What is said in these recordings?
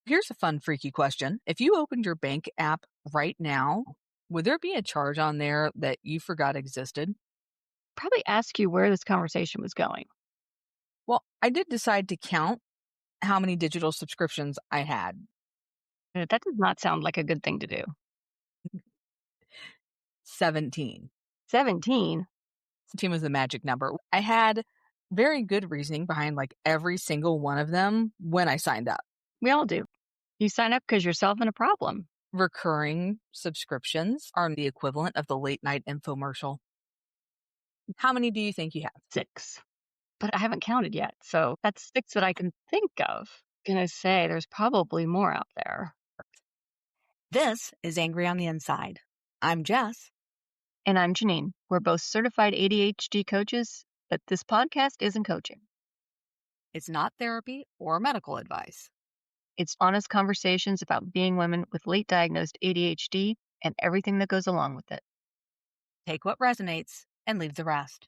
Here's a fun, freaky question. If you opened your bank app right now, would there be a charge on there that you forgot existed? Probably ask you where this conversation was going. Well, I did decide to count how many digital subscriptions I had. That does not sound like a good thing to do. 17. 17? 17 was the magic number. I had very good reasoning behind like every single one of them when I signed up. We all do. You sign up because you're solving a problem. Recurring subscriptions are the equivalent of the late night infomercial. How many do you think you have? 6. But I haven't counted yet. So that's 6 that I can think of. Gonna say there's probably more out there. This is Angry on the Inside. I'm Jess. And I'm Jeannine. We're both certified ADHD coaches, but this podcast isn't coaching. It's not therapy or medical advice. It's honest conversations about being women with late diagnosed ADHD and everything that goes along with it. Take what resonates and leave the rest.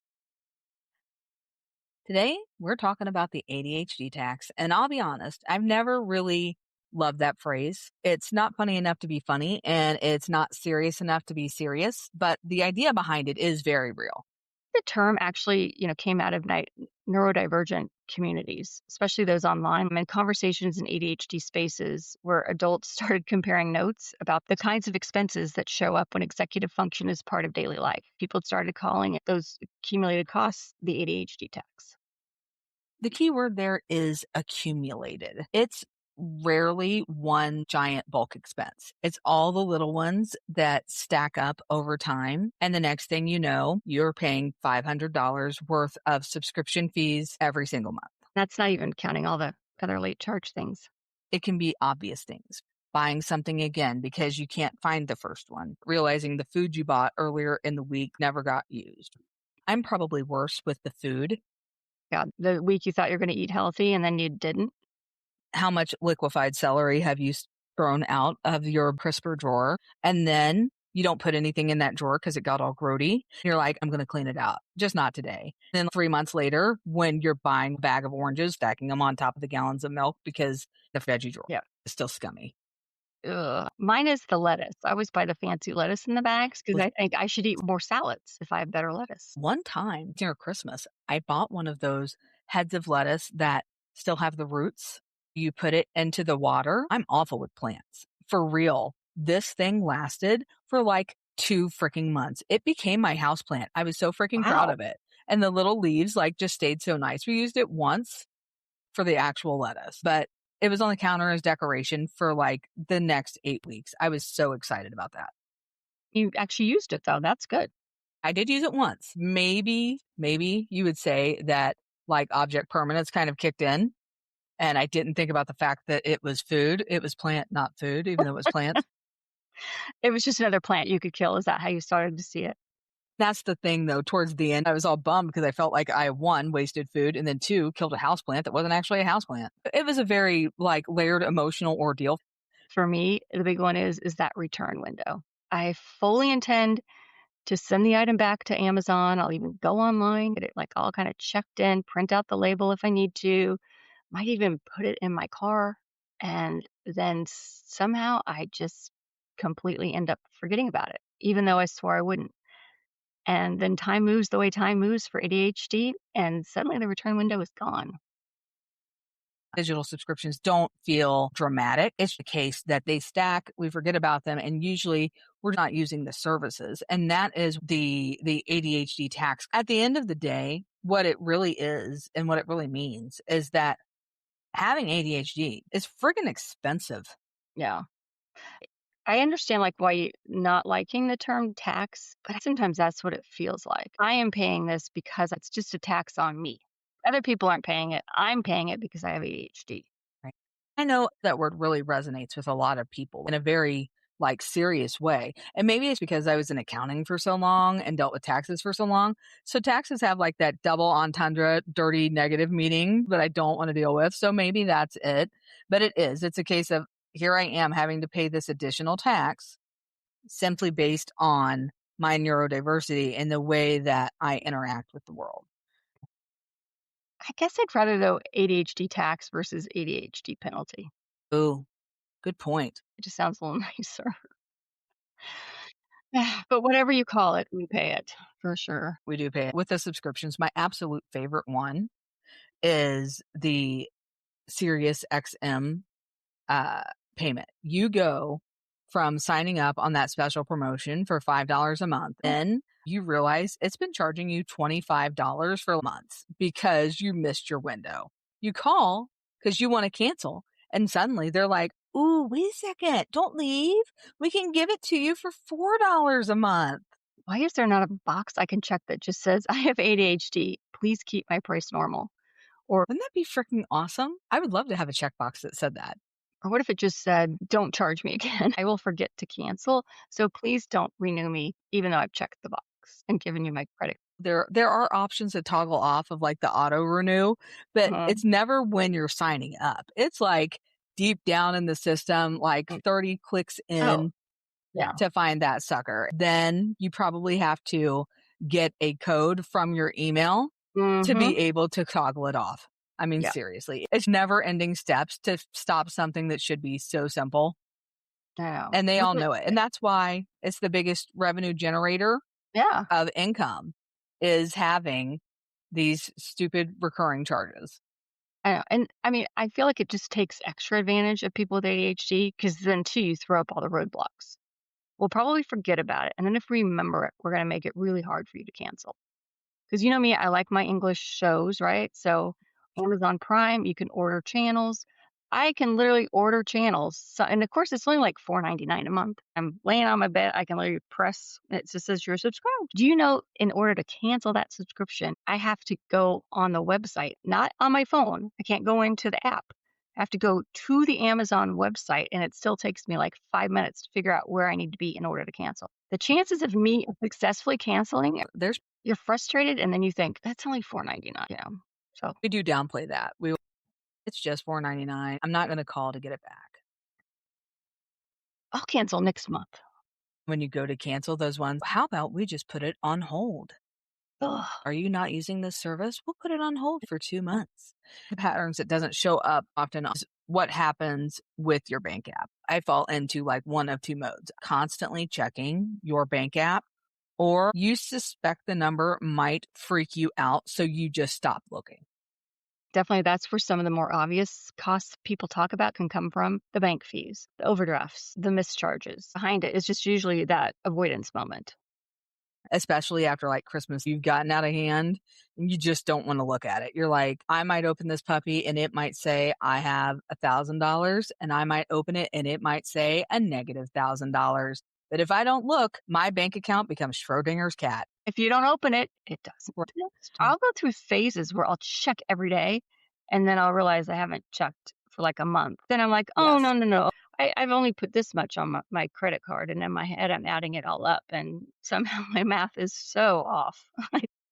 Today, we're talking about the ADHD tax. And I'll be honest, I've never really loved that phrase. It's not funny enough to be funny, and it's not serious enough to be serious. But the idea behind it is very real. The term actually, came out of neurodivergent communities, especially those online and conversations in ADHD spaces where adults started comparing notes about the kinds of expenses that show up when executive function is part of daily life. People started calling it those accumulated costs the ADHD tax. The key word there is accumulated. It's rarely one giant bulk expense. It's all the little ones that stack up over time. And the next thing you know, you're paying $500 worth of subscription fees every single month. That's not even counting all the other late charge things. It can be obvious things. Buying something again because you can't find the first one. Realizing the food you bought earlier in the week never got used. I'm probably worse with the food. Yeah, the week you thought you were going to eat healthy and then you didn't. How much liquefied celery have you thrown out of your crisper drawer? And then you don't put anything in that drawer because it got all grody. You're like, I'm going to clean it out. Just not today. Then 3 months later, when you're buying a bag of oranges, stacking them on top of the gallons of milk because the veggie drawer is still scummy. Ugh. Mine is the lettuce. I always buy the fancy lettuce in the bags because I think I should eat more salads if I have better lettuce. One time near Christmas, I bought one of those heads of lettuce that still have the roots. You put it into the water. I'm awful with plants. For real. This thing lasted for like 2 freaking months. It became my house plant. I was so freaking proud of it. And the little leaves like just stayed so nice. We used it once for the actual lettuce, but it was on the counter as decoration for like the next 8 weeks. I was so excited about that. You actually used it though. That's good. I did use it once. Maybe you would say that like object permanence kind of kicked in. And I didn't think about the fact that it was food. It was plant, not food, even though it was plants. It was just another plant you could kill. Is that how you started to see it? That's the thing, though. Towards the end, I was all bummed because I felt like I, 1, wasted food, and then 2, killed a houseplant that wasn't actually a houseplant. It was a very like layered emotional ordeal. For me, the big one is that return window. I fully intend to send the item back to Amazon. I'll even go online, get it like all kind of checked in, print out the label if I need to, might even put it in my car. And then somehow I just completely end up forgetting about it, even though I swore I wouldn't. And then time moves the way time moves for ADHD, and suddenly the return window is gone. Digital subscriptions don't feel dramatic. It's the case that they stack, we forget about them, and usually we're not using the services. And that is the ADHD tax. At the end of the day, what it really is and what it really means is that having ADHD is friggin' expensive. Yeah. I understand like why you not liking the term tax, but sometimes that's what it feels like. I am paying this because it's just a tax on me. Other people aren't paying it. I'm paying it because I have ADHD. Right. I know that word really resonates with a lot of people in a very like serious way. And maybe it's because I was in accounting for so long and dealt with taxes for so long. So taxes have like that double entendre, dirty negative meaning that I don't want to deal with. So maybe that's it. But it's a case of here I am having to pay this additional tax simply based on my neurodiversity and the way that I interact with the world. I guess I'd rather though ADHD tax versus ADHD penalty. Ooh, Good point. It just sounds a little nicer. But whatever you call it, we pay it for sure. We do pay it. With the subscriptions, my absolute favorite one is the Sirius XM uh, payment. You go from signing up on that special promotion for $5 a month, then you realize it's been charging you $25 for months because you missed your window. You call because you want to cancel, and suddenly they're like, "Ooh, wait a second, don't leave. We can give it to you for $4 a month." Why is there not a box I can check that just says, I have ADHD. Please keep my price normal? Or Wouldn't that be freaking awesome? I would love to have a checkbox that said that. or what if it just said, don't charge me again? I will forget to cancel. So please don't renew me, even though I've checked the box and given you my credit. There are options to toggle off of like the auto renew, but Uh, it's never when you're signing up. It's like deep down in the system, like mm, 30 clicks oh, in yeah. to find that sucker. Then you probably have to get a code from your email to Mm-hmm. be able to toggle it off. I mean, Yeah. seriously, it's never ending steps to stop something that should be so simple. I know. And they Look all at know it. And that's why it's the biggest revenue generator yeah. of income is having these stupid recurring charges. I know. And I mean, I feel like it just takes extra advantage of people with ADHD because then too you throw up all the roadblocks. We'll probably forget about it. And then if we remember it, we're gonna make it really hard for you to cancel. Because you know me, I like my English shows, right? So Amazon Prime, you can order channels. I can literally order channels. So, and of course, it's only like $4.99 a month. I'm laying on my bed. I can literally press. It just says you're subscribed. Do you know? In order to cancel that subscription, I have to go on the website, not on my phone. I can't go into the app. I have to go to the Amazon website, and it still takes me like 5 minutes to figure out where I need to be in order to cancel. The chances of me successfully canceling, There's you're frustrated, and then you think, "That's only $4.99," you know? So, we do downplay that. It's just $4.99. I'm not going to call to get it back. I'll cancel next month. When you go to cancel those ones, how about we just put it on hold? Ugh. Are you not using this service? We'll put it on hold for 2 months. The patterns that doesn't show up often is what happens with your bank app. I fall into like one of two modes, constantly checking your bank app, or you suspect the number might freak you out. So you just stop looking. Definitely, that's where some of the more obvious costs people talk about can come from: the bank fees, the overdrafts, the mischarges. Behind it is just usually that avoidance moment. Especially after like Christmas, you've gotten out of hand and you just don't want to look at it. You're like, I might open this puppy and it might say I have $1,000, and I might open it and it might say a negative $1,000. But if I don't look, my bank account becomes Schrodinger's cat. If you don't open it, it doesn't Right. exist. I'll go through phases where I'll check every day, and then I'll realize I haven't checked for like a month. Then I'm like, "Oh, no, Yes. no, no. I've only put this much on my credit card," and in my head, I'm adding it all up, and somehow my math is so off.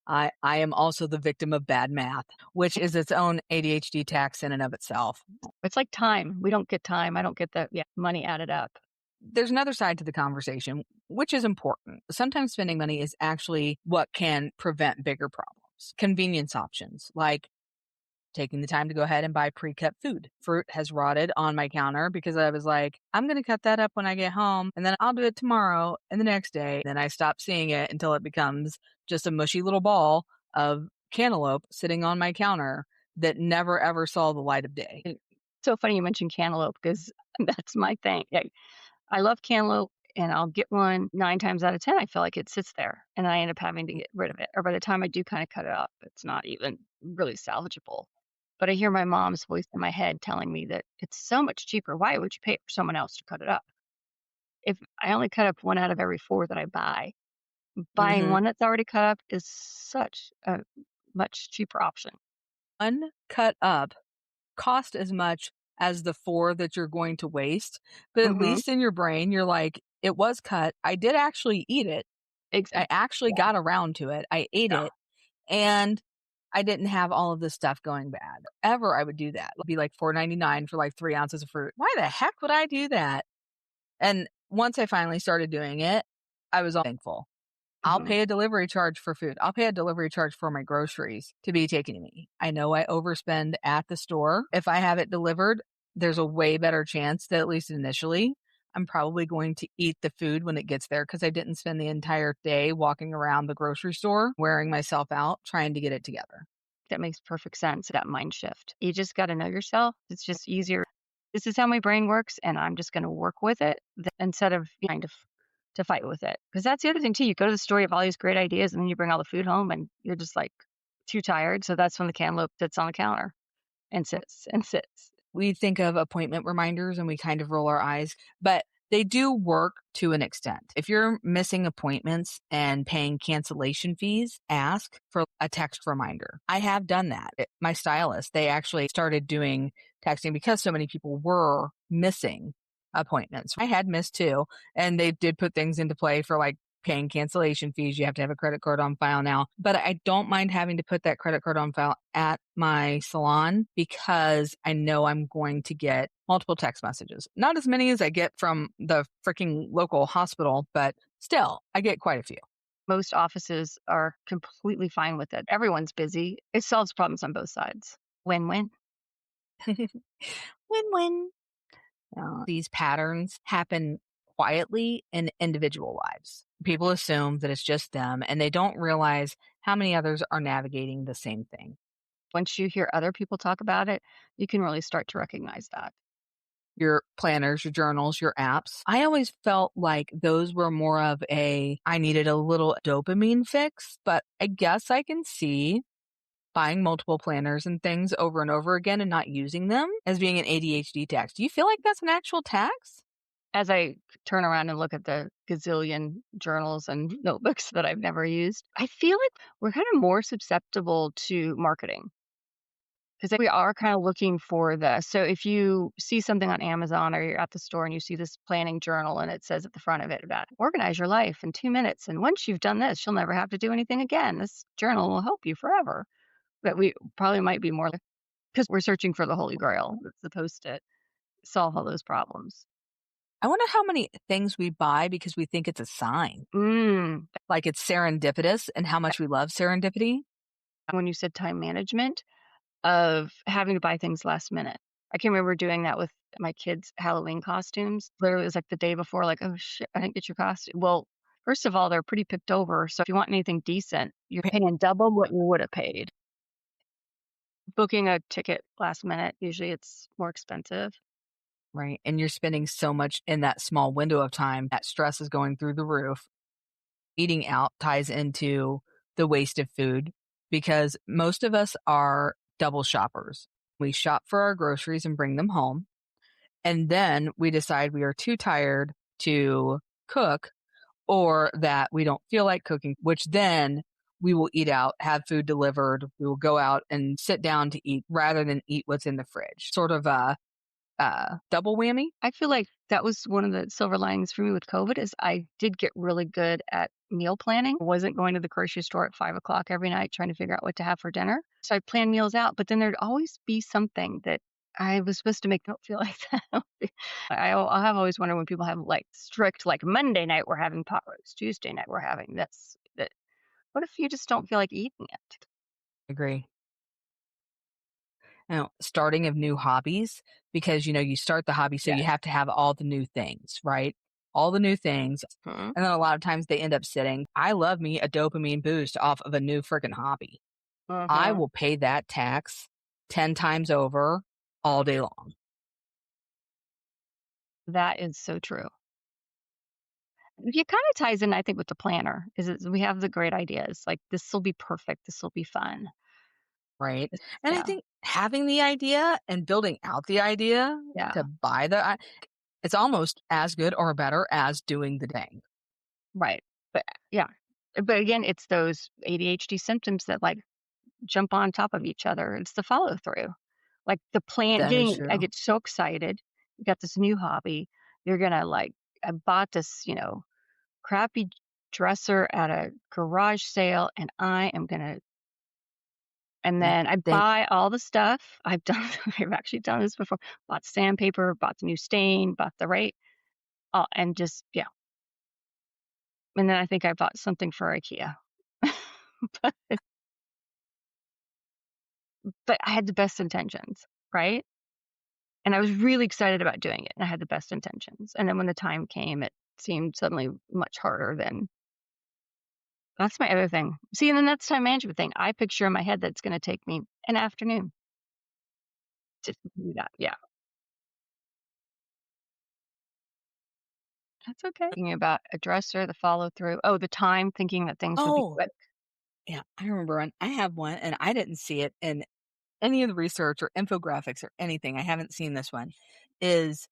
I am also the victim of bad math, which is its own ADHD tax in and of itself. It's like time. We don't get time. I don't get the money added up. There's another side to the conversation, which is important. Sometimes spending money is actually what can prevent bigger problems. Convenience options like taking the time to go ahead and buy pre-cut food. Fruit has rotted on my counter because I was like, I'm going to cut that up when I get home and then I'll do it tomorrow and the next day. Then I stop seeing it until it becomes just a mushy little ball of cantaloupe sitting on my counter that never ever saw the light of day. And so funny you mentioned cantaloupe because that's my thing. I love cantaloupe, and I'll get one 9 times out of 10, I feel like it sits there, and I end up having to get rid of it, or by the time I do kinda cut it up, it's not even really salvageable. But I hear my mom's voice in my head telling me that it's so much cheaper. Why would you pay for someone else to cut it up? If I only cut up 1 out of every 4 that I buy, buying Mm-hmm. one that's already cut up is such a much cheaper option. Uncut up cost as much as the four that you're going to waste, but at Mhm. least in your brain, you're like, it was cut. I did actually eat it. I Exactly. actually Yeah, got around to it. I ate yeah. it and I didn't have all of this stuff going bad. Ever I would do that. It'd be like $4.99 for like 3 ounces of fruit. Why the heck would I do that? And once I finally started doing it, I was all thankful. I'll Mhm. pay a delivery charge for food. I'll pay a delivery charge for my groceries to be taken to me. I know I overspend at the store if I have it delivered. there's a way better chance that, at least initially, I'm probably going to eat the food when it gets there because I didn't spend the entire day walking around the grocery store wearing myself out trying to get it together. That makes perfect sense, that mind shift. You just gotta know yourself. It's just easier. This is how my brain works, and I'm just gonna work with it instead of trying to fight with it. Because that's the other thing too. You go to the store, you have all these great ideas, and then you bring all the food home, and you're just like too tired. So that's when the cantaloupe sits on the counter and sits and sits. We think of appointment reminders and we kind of roll our eyes, but they do work to an extent. If you're missing appointments and paying cancellation fees, ask for a text reminder. I have done that. My stylist, they actually started doing texting because so many people were missing appointments. I had missed too, and they did put things into play for like paying cancellation fees. You have to have a credit card on file now. But I don't mind having to put that credit card on file at my salon because I know I'm going to get multiple text messages. Not as many as I get from the freaking local hospital, but still, I get quite a few. Most offices are completely fine with it. Everyone's busy. It solves problems on both sides. Win-win. Win win. These patterns happen quietly in individual lives. People assume that it's just them and they don't realize how many others are navigating the same thing. Once you hear other people talk about it, you can really start to recognize that. Your planners, your journals, your apps. I always felt like those were more of I needed a little dopamine fix, but I guess I can see buying multiple planners and things over and over again and not using them as being an ADHD tax. Do you feel like that's an actual tax? As I turn around and look at the gazillion journals and notebooks that I've never used, I feel like we're kind of more susceptible to marketing because we are kind of looking for the. So if you see something on Amazon or you're at the store and you see this planning journal and it says at the front of it about organize your life in 2 minutes. And once you've done this, you'll never have to do anything again. This journal will help you forever. But we probably might be more because we're searching for the holy grail that's supposed to solve all those problems. I wonder how many things we buy because we think it's a sign, Mm. like it's serendipitous and how much we love serendipity. When you said time management of having to buy things last minute. I can remember doing that with my kids' Halloween costumes. Literally, it was like the day before, like, "Oh, shit, I didn't get your costume." Well, first of all, they're pretty picked over, so if you want anything decent, you're paying double what you would have paid. Booking a ticket last minute, usually it's more expensive. Right. And you're spending so much in that small window of time. That stress is going through the roof. Eating out ties into the waste of food because most of us are double shoppers. We shop for our groceries and bring them home. And then we decide we are too tired to cook or that we don't feel like cooking, which then we will eat out, have food delivered. We will go out and sit down to eat rather than eat what's in the fridge. Sort of a double whammy. I feel like that was one of the silver linings for me with COVID is I did get really good at meal planning. I wasn't going to the grocery store at 5 o'clock every night trying to figure out what to have for dinner. So I planned meals out, but then there'd always be something that I was supposed to make don't feel like that. I have always wondered when people have like strict, like Monday night we're having pot roast, Tuesday night we're having this. That what if you just don't feel like eating it? Agree. Starting of new hobbies because, you start the hobby, so you Yes. have to have all the new things, right? All the new things. Hmm. And then a lot of times they end up sitting. I love me a dopamine boost off of a new freaking hobby. I Hmm. will pay that tax 10 times over all day long. That is so true. It kind of ties in, I think, with the planner. We have the great ideas like this will be perfect, this will be fun. Right. This, And I yeah, think having the idea and building out the idea yeah, to buy it's almost as good or better as doing the thing. right. But yeah, but again, it's those ADHD symptoms that like jump on top of each other. It's the follow through, like the plan. That is Getting, I true. get so excited. You got this new hobby. You're gonna like. I bought this, crappy dresser at a garage sale, and I am gonna. And And then I then buy all the stuff. I've done. I've actually done this before. Bought sandpaper. Bought the new stain. Bought the right. And just yeah. And then I think I bought something for IKEA. but, but I had the best intentions, right? And I was really excited about doing it, and I had the best intentions. And then when the time came, it seemed suddenly much harder than that's my other thing. See, and then that's time management thing. I picture in my head that it's gonna take me an afternoon to do that. Yeah, that's okay. Thinking about a dresser, the follow through. Oh, the time thinking that things would be Oh, quick. yeah, I remember one. I have one, and I didn't see it in any of the research or infographics or anything. I haven't seen this one. Is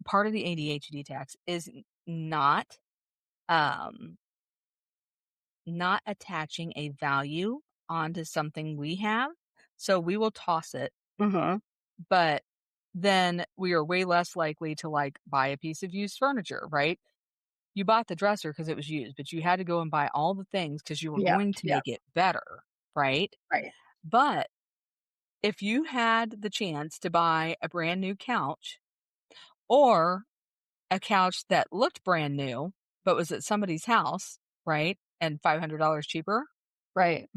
part of the ADHD tax is not um not attaching a value onto something we have. So we will toss it, Mhm. but then we are way less likely to like buy a piece of used furniture, right? You bought the dresser because it was used, but you had to go and buy all the things because you were Yep, going to yep, make it better, right? right, But if you had the chance to buy a brand new couch or a couch that looked brand new, but was at somebody's house, right? And $500 cheaper, right.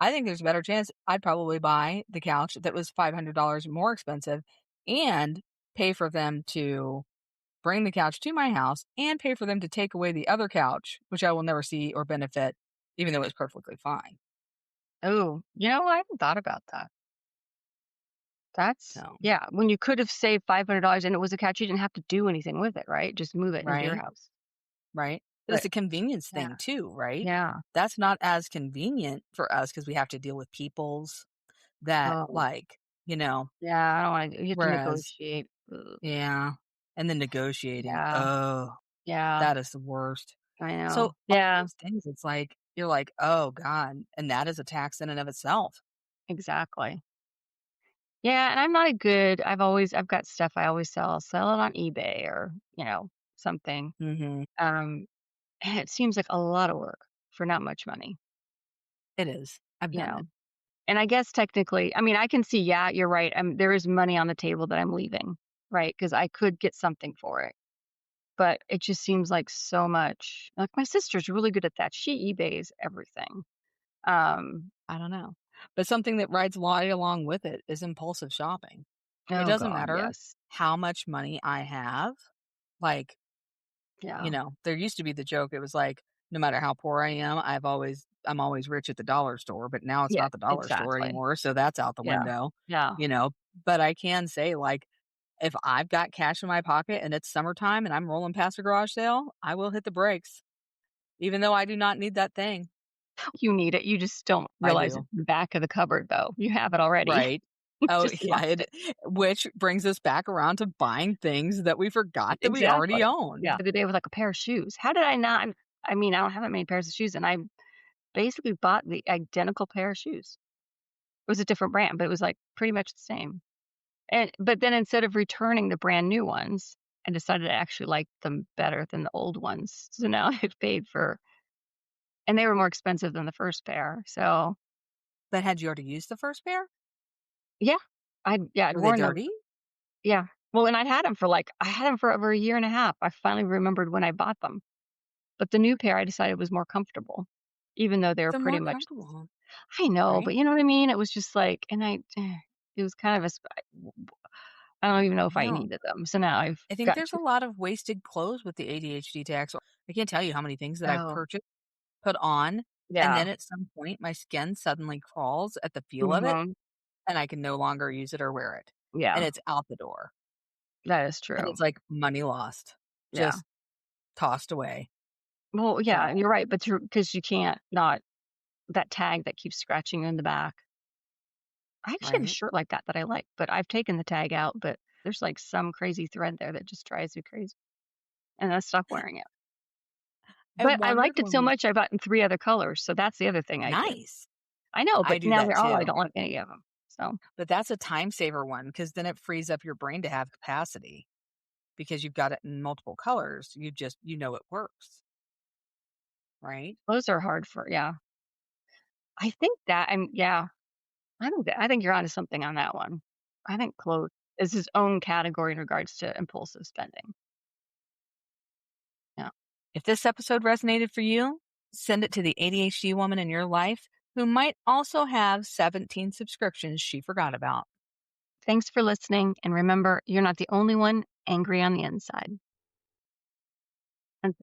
I think there's a better chance I'd probably buy the couch that was $500 more expensive and pay for them to bring the couch to my house and pay for them to take away the other couch, which I will never see or benefit, even though it's perfectly fine. Oh, I hadn't thought about that. That's So, yeah, when you could have saved $500 and it was a couch, you didn't have to do anything with it, right? Just move it into your right? house. Right? But it's But a convenience yeah, thing too, right? yeah. That's not as convenient for us because we have to deal with peoples that Oh, like, you know, yeah, I don't wanna you have to whereas negotiate. Ugh. yeah, and then negotiating, Yeah, oh, yeah, that is the worst. I So, know. all Yeah, those things, it's like, you're like, "Oh god," and that is a tax in and of itself. exactly. Yeah, and I'm not a good I've got stuff I always sell. I'll sell it on eBay or, something. Mhm. And it seems like a lot of work for not much money, It is. I've you done know? it. And I guess technically, I mean, I can see, yeah, you're right. There is money on the table that I'm leaving, right? Because I could get something for it. But it just seems like so much. Like my sister's really good at that. She eBays everything. Um, I don't know. But something that rides right along with it is impulsive shopping. It oh doesn't God, matter yes. how much money I have, like, Yeah. there used to be the joke, it was like, no matter how poor I am, I'm always rich at the dollar store, but now it's Yeah, not the dollar store exactly. anymore, so that's out the Yeah. window, Yeah. you know? But I can say, like, if I've got cash in my pocket and it's summertime and I'm rolling past a garage sale, I will hit the brakes, even though I do not need that thing. You need it. You just don't I realize do. it's in the back of the cupboard though. You have it already. Right. Oh, Just yeah, lost it. which brings us back around to buying things that we forgot that we already Exactly. Yeah. owned. The other day with like a pair of shoes. How did I not I mean, I don't have that many pairs of shoes and I basically bought the identical pair of shoes. It was a different brand, but it was like pretty much the same. But then instead of returning the brand new ones, I decided to actually like them better than the old ones. So now I've paid for and they were more expensive than the first pair. So, But had you already used the first pair? yeah. I'd Were they worn them. dirty? Yeah. Well, and I had them for over a year and a half. I finally remembered when I bought them. But the new pair I decided was more comfortable, even though they were They're pretty more much comfortable, I know, right? but you know what I mean? It was just like and it was kind of I don't even know if I I don't needed them. So now I've I think got there's a lot of wasted clothes with the ADHD tax. I can't tell you how many things that I've oh, purchased, put on, and yeah. then at some point my skin suddenly crawls at the feel of it, Mhm. and I can no longer use it or wear it, and Yeah, it's out the door, that is and true. it's like money lost, Yeah. just tossed away. Well, yeah, So, and you're right, but because you can't not that tag that keeps scratching you in the back. I actually have a right? shirt like that that I like, but I've taken the tag out, but there's, like, some crazy thread there that just drives me crazy, and I stopped wearing it. I But I wondered liked it when so we much I bought in 3 other colors, so that's the other thing I do. nice. I know, I but do now that they're all I too, don't like any of them. So, but that's a time saver one because then it frees up your brain to have capacity because you've got it in multiple colors. You know it works, right? those are hard for yeah. I think that I'm yeah, I think you're onto something on that one. I think clothes is its own category in regards to impulsive spending. Yeah. If this episode resonated for you, send it to the ADHD woman in your life who might also have 17 subscriptions she forgot about. Thanks for listening. And remember, you're not the only one angry on the inside.